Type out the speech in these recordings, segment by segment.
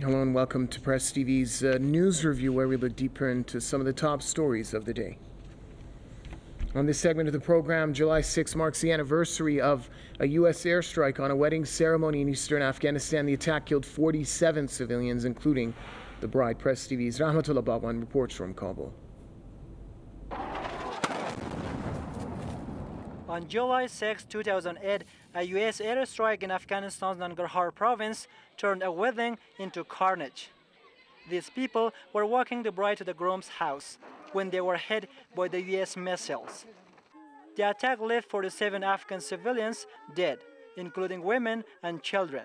Hello and welcome to Press TV's news review, where we look deeper into some of the top stories of the day. On this segment of the program, July 6 marks the anniversary of a U.S. airstrike on a wedding ceremony in eastern Afghanistan. The attack killed 47 civilians, including the bride. Press TV's Rahmatullah Bhagwan reports from Kabul. On July 6, 2008, a U.S. airstrike in Afghanistan's Nangarhar province turned a wedding into carnage. These people were walking the bride to the groom's house when they were hit by the U.S. missiles. The attack left 47 Afghan civilians dead, including women and children.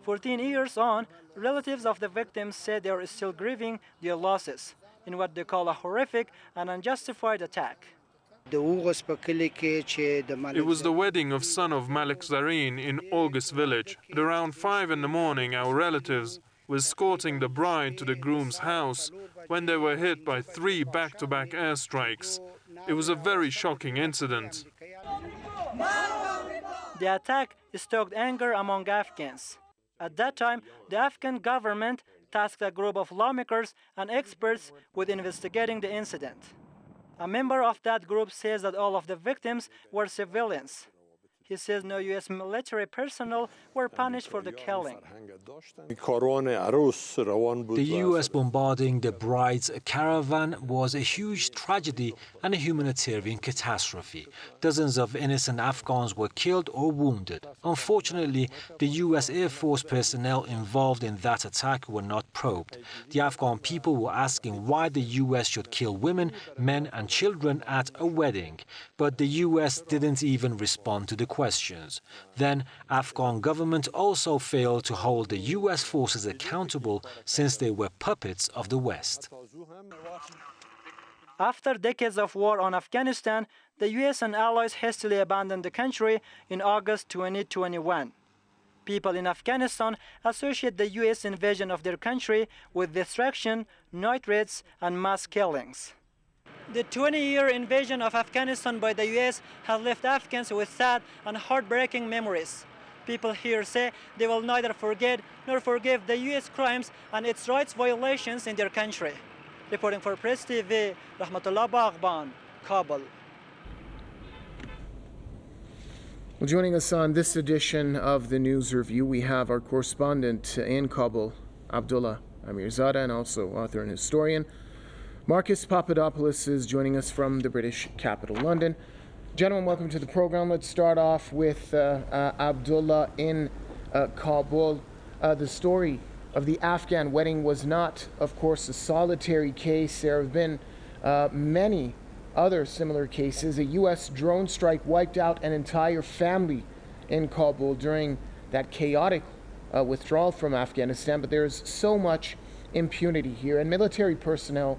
14 years on, relatives of the victims said they are still grieving their losses in what they call a horrific and unjustified attack. It was the wedding of son of Malik Zareen in August village. At around 5 in the morning, our relatives were escorting the bride to the groom's house when they were hit by 3 back-to-back airstrikes. It was a very shocking incident. The attack stoked anger among Afghans. At that time, the Afghan government tasked a group of lawmakers and experts with investigating the incident. A member of that group says that all of the victims were civilians. He says no U.S. military personnel were punished for the killing. The U.S. bombarding the bride's caravan was a huge tragedy and a humanitarian catastrophe. Dozens of innocent Afghans were killed or wounded. Unfortunately, the U.S. Air Force personnel involved in that attack were not probed. The Afghan people were asking why the U.S. should kill women, men and children at a wedding. But the U.S. didn't even respond to the questions. Then, Afghan government also failed to hold the U.S. forces accountable since they were puppets of the West. After decades of war on Afghanistan, the U.S. and allies hastily abandoned the country in August 2021. People in Afghanistan associate the U.S. invasion of their country with destruction, night raids, and mass killings. The 20-year invasion of Afghanistan by the U.S. has left Afghans with sad and heartbreaking memories. People here say they will neither forget nor forgive the U.S. crimes and its rights violations in their country. Reporting for Press TV, Rahmatullah Bhagwan, Kabul. Well, joining us on this edition of the News Review, we have our correspondent in Kabul, Abdullah Amirzadeh, and also author and historian Marcus Papadopoulos is joining us from the British capital, London. Gentlemen, welcome to the program. Let's start off with Abdullah in Kabul. The story of the Afghan wedding was not, of course, a solitary case. There have been many other similar cases. A U.S. drone strike wiped out an entire family in Kabul during that chaotic withdrawal from Afghanistan. But there's so much impunity here, and military personnel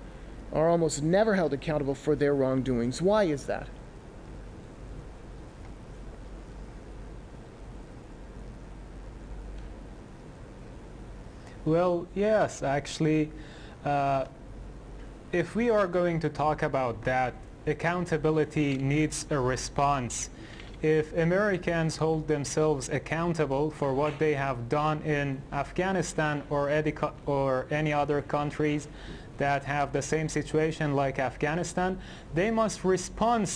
are almost never held accountable for their wrongdoings. Why is that? Well, yes, actually, if we are going to talk about that, accountability needs a response. If Americans hold themselves accountable for what they have done in Afghanistan or any other countries that have the same situation like Afghanistan, they must respond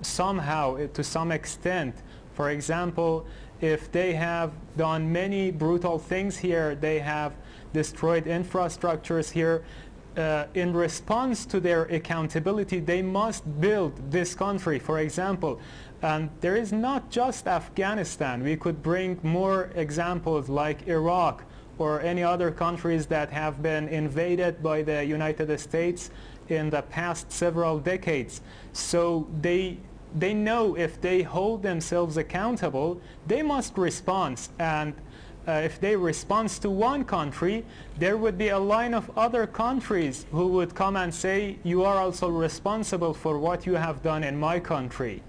somehow, to some extent. For example, if they have done many brutal things here, they have destroyed infrastructures here, in response to their accountability, they must build this country, for example. And there is not just Afghanistan. We could bring more examples like Iraq or any other countries that have been invaded by the United States in the past several decades. So they know if they hold themselves accountable, they must respond. And if they respond to one country, there would be a line of other countries who would come and say, you are also responsible for what you have done in my country.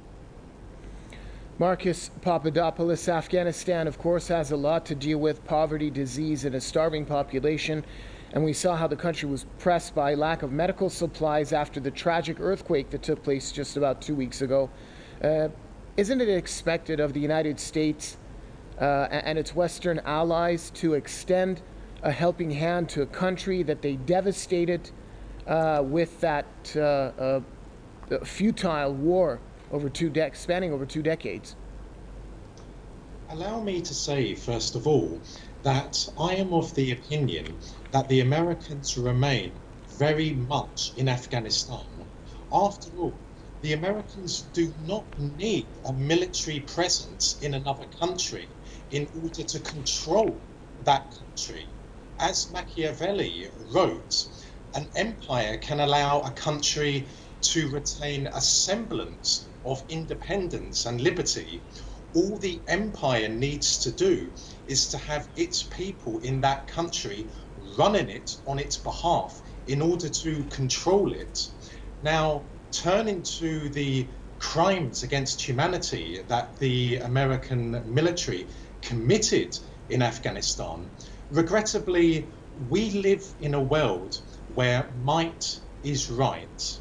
Marcus Papadopoulos, Afghanistan, of course, has a lot to deal with: poverty, disease, and a starving population. And we saw how the country was pressed by lack of medical supplies after the tragic earthquake that took place just about 2 weeks ago. Isn't it expected of the United States and its Western allies to extend a helping hand to a country that they devastated with that futile war over spanning over 2 decades? Allow me to say, first of all, that I am of the opinion that the Americans remain very much in Afghanistan. After all, the Americans do not need a military presence in another country in order to control that country. As Machiavelli wrote, an empire can allow a country to retain a semblance of independence and liberty. All the empire needs to do is to have its people in that country running it on its behalf in order to control it. Now, turning to the crimes against humanity that the American military committed in Afghanistan, regrettably, we live in a world where might is right.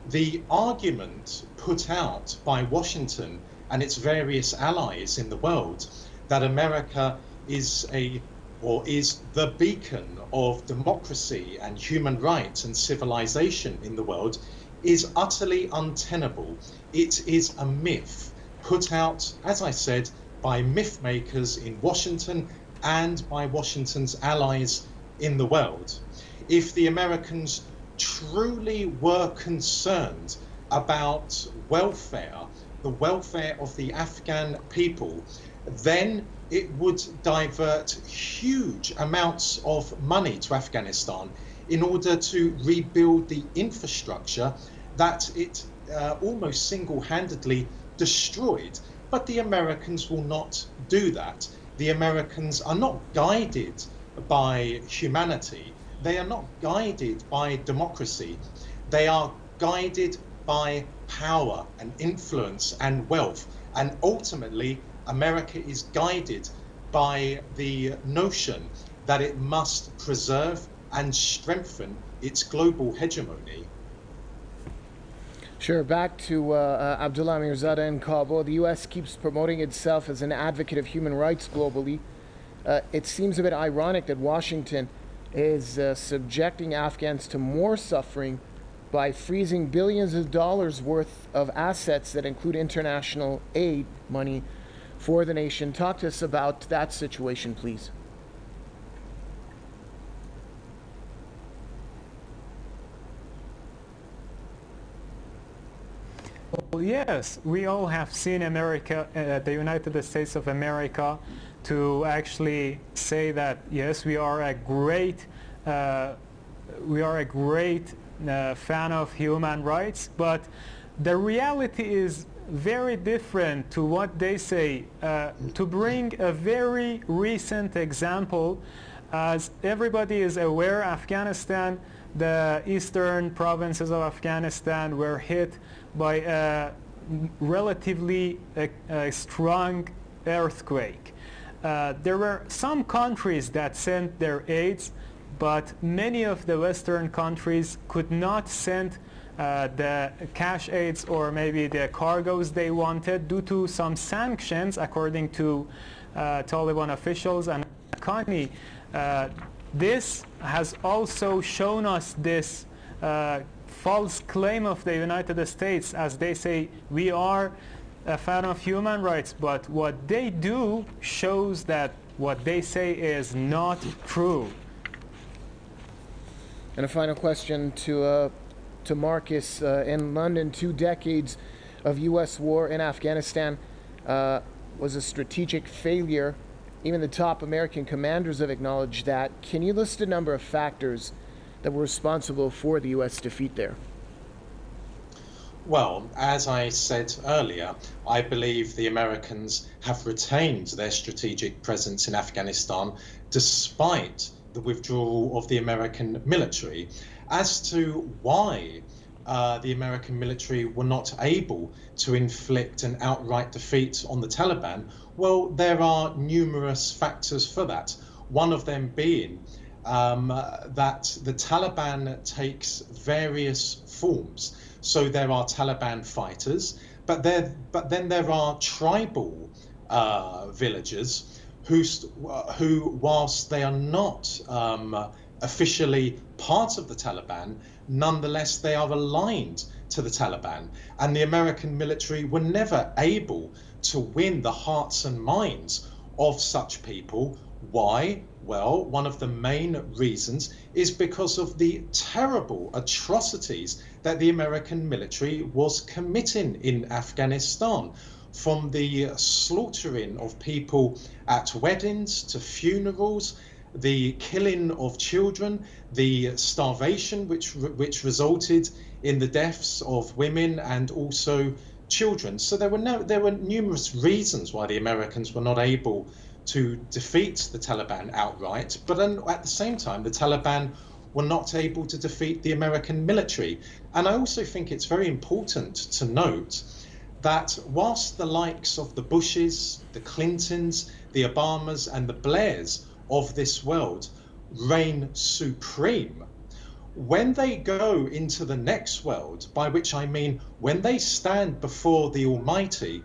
The argument put out by Washington and its various allies in the world that America is the beacon of democracy and human rights and civilization in the world is utterly untenable. It is a myth put out, as I said, by myth makers in Washington and by Washington's allies in the world. If the Americans truly were concerned about welfare, the welfare of the Afghan people, then it would divert huge amounts of money to Afghanistan in order to rebuild the infrastructure that it almost single-handedly destroyed. But the Americans will not do that. The Americans are not guided by humanity. They are not guided by democracy. They are guided by power and influence and wealth. And ultimately, America is guided by the notion that it must preserve and strengthen its global hegemony. Sure. Back to Abdullah Amirzadeh in Kabul. The U.S. keeps promoting itself as an advocate of human rights globally. It seems a bit ironic that Washington is subjecting Afghans to more suffering by freezing billions of dollars worth of assets that include international aid money for the nation. Talk to us about that situation, please. Well, yes, we all have seen America, the United States of America, to actually say that yes, we are a great fan of human rights, but the reality is very different to what they say. To bring a very recent example, as everybody is aware, Afghanistan, the eastern provinces of Afghanistan were hit by a relatively strong earthquake. There were some countries that sent their aids, but many of the Western countries could not send the cash aids or maybe the cargoes they wanted due to some sanctions, according to Taliban officials and Afghani. This has also shown us this false claim of the United States, as they say we are a fan of human rights, but what they do shows that what they say is not true. And a final question to Marcus. In London, 2 decades of U.S. war in Afghanistan was a strategic failure. Even the top American commanders have acknowledged that. Can you list a number of factors that were responsible for the U.S. defeat there? Well, as I said earlier, I believe the Americans have retained their strategic presence in Afghanistan despite the withdrawal of the American military. As to why the American military were not able to inflict an outright defeat on the Taliban, well, there are numerous factors for that. One of them being that the Taliban takes various forms. So there are Taliban fighters, but then there are tribal villagers who, whilst they are not officially part of the Taliban, nonetheless they are aligned to the Taliban. And the American military were never able to win the hearts and minds of such people. Why? Well, one of the main reasons is because of the terrible atrocities that the American military was committing in Afghanistan. From the slaughtering of people at weddings to funerals, the killing of children, the starvation which resulted in the deaths of women and also children. So there were numerous reasons why the Americans were not able to defeat the Taliban outright, but then at the same time the Taliban were not able to defeat the American military. And I also think it's very important to note that whilst the likes of the Bushes, the Clintons, the Obamas and the Blairs of this world reign supreme, when they go into the next world, by which I mean when they stand before the Almighty,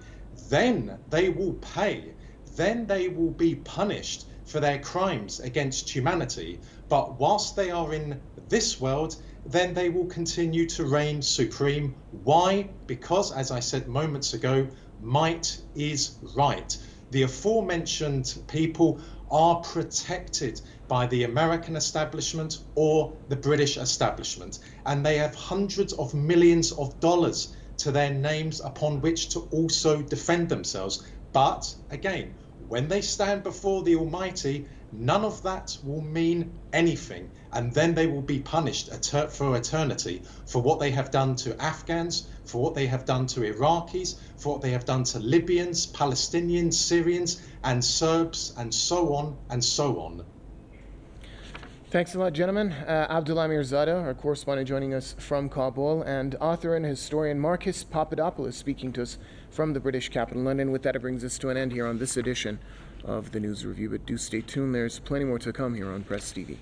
then they will pay, then they will be punished for their crimes against humanity. But whilst they are in this world, then they will continue to reign supreme. Why? Because, as I said moments ago, might is right. The aforementioned people are protected by the American establishment or the British establishment, and they have hundreds of millions of dollars to their names upon which to also defend themselves. But again, when they stand before the Almighty, none of that will mean anything, and then they will be punished for eternity for what they have done to Afghans, for what they have done to Iraqis, for what they have done to Libyans, Palestinians, Syrians, and Serbs, and so on and so on. Thanks a lot, gentlemen. Abdullah Mirzada, our correspondent joining us from Kabul, and author and historian Marcus Papadopoulos speaking to us from the British capital, London. With that, it brings us to an end here on this edition of the News Review. But do stay tuned. There's plenty more to come here on Press TV.